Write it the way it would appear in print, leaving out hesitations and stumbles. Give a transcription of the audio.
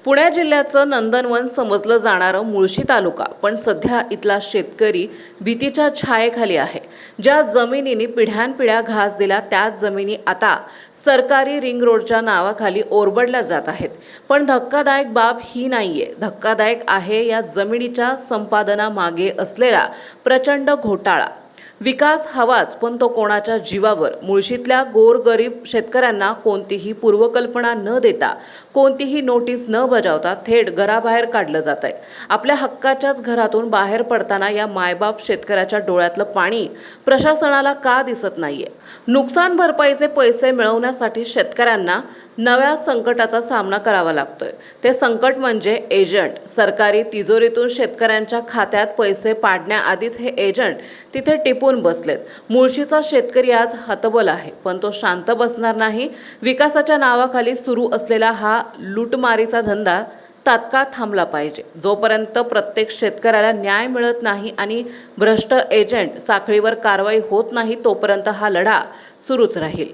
पुणे जिल्ह्याचं नंदनवन समजलं जाणारं मुळशी तालुका पण सध्या इथला शेतकरी भीतीच्या छायेखाली आहे। ज्या जमिनींनी पिढ्यानपिढ्या घास दिला त्याच जमिनी आता सरकारी रिंग रोडच्या नावाखाली ओरबडल्या जात आहेत। पण धक्कादायक बाब ही नाहीये, धक्कादायक आहे या जमिनीच्या संपादनामागे असलेला प्रचंड घोटाळा। विकास हवाच, पण तो कोणाच्या जीवावर। मुळशीतल्या गोरगरीब शेतकऱ्यांना कोणतीही पूर्वकल्पना न देता, कोणतीही नोटीस न बजावता थेट घराबाहेर काढलं जात आहे। आपल्या हक्काच्याच घरातून बाहेर पडताना या मायबाप शेतकऱ्याच्या डोळ्यातलं पाणी प्रशासनाला का दिसत नाहीये? नुकसान भरपाईचे पैसे मिळवण्यासाठी शेतकऱ्यांना नव्या संकटाचा सामना करावा लागतोय। ते संकट म्हणजे एजंट। सरकारी तिजोरीतून शेतकऱ्यांच्या खात्यात पैसे पाडण्याआधीच हे एजंट तिथे टिपून बसलेत। मुळशीचा शेतकरी आज हतबल आहे, पण तो शांत बसणार नाही। विकासाच्या नावाखाली सुरू असलेला हा लूटमारीचा धंदा तात्काळ थांबला पाहिजे। जोपर्यंत प्रत्येक शेतकऱ्याला न्याय मिळत नाही आणि भ्रष्ट एजंट साखळीवर कारवाई होत नाही, तोपर्यंत हा लढा सुरूच राहील।